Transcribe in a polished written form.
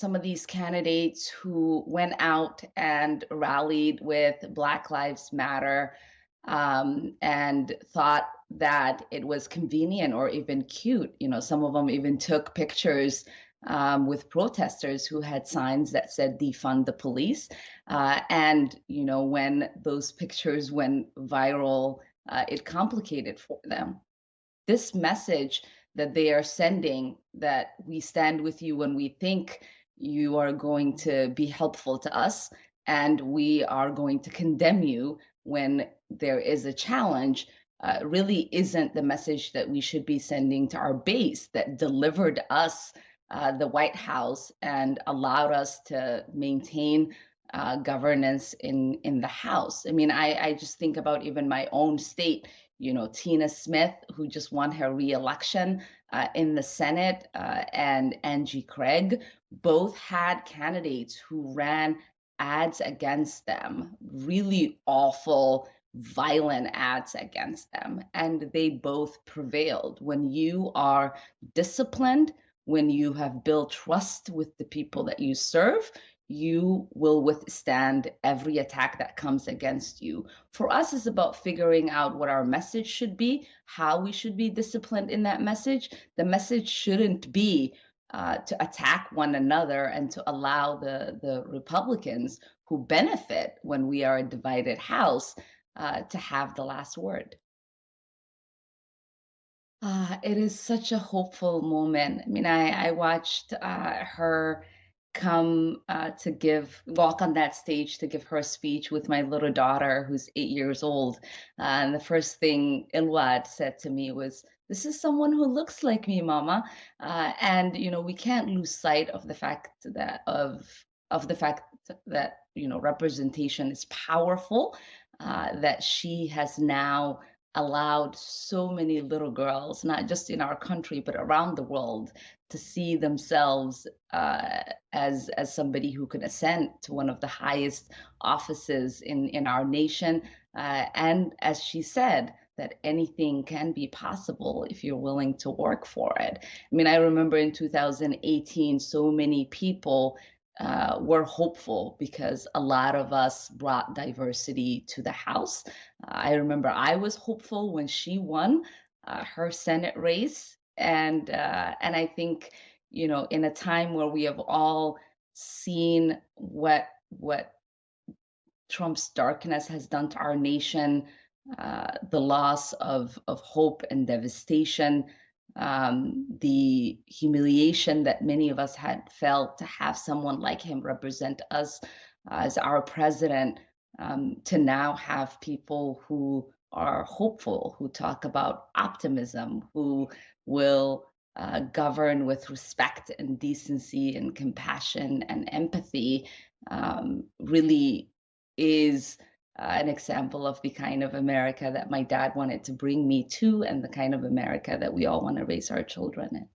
some of these candidates who went out and rallied with Black Lives Matter and thought that it was convenient or even cute. Some of them even took pictures with protesters who had signs that said defund the police. When those pictures went viral, it complicated for them. This message that they are sending, that we stand with you when we think you are going to be helpful to us, and we are going to condemn you when there is a challenge, really isn't the message that we should be sending to our base that delivered us the White House and allowed us to maintain governance in the House. I mean, I just think about even my own state. Tina Smith, who just won her reelection in the Senate, and Angie Craig, both had candidates who ran ads against them, really awful, violent ads against them, and they both prevailed. When you are disciplined, when you have built trust with the people that you serve, you will withstand every attack that comes against you. For us, it's about figuring out what our message should be, how we should be disciplined in that message. The message shouldn't be to attack one another and to allow the Republicans who benefit when we are a divided House to have the last word. It is such a hopeful moment. I mean, I watched her come to walk on that stage to give her speech with my little daughter who's 8 years old. And the first thing Ilwad said to me was, "This is someone who looks like me, Mama." And we can't lose sight of the fact that representation is powerful, that she has now allowed so many little girls, not just in our country, but around the world, to see themselves as somebody who can ascend to one of the highest offices in our nation. And as she said, that anything can be possible if you're willing to work for it. I mean, I remember in 2018, so many people were hopeful because a lot of us brought diversity to the House. I remember I was hopeful when she won her Senate race, and I think in a time where we have all seen what Trump's darkness has done to our nation, the loss of hope and devastation, the humiliation that many of us had felt to have someone like him represent us as our president, to now have people who are hopeful, who talk about optimism, who will govern with respect and decency and compassion and empathy, really is an example of the kind of America that my dad wanted to bring me to, and the kind of America that we all want to raise our children in.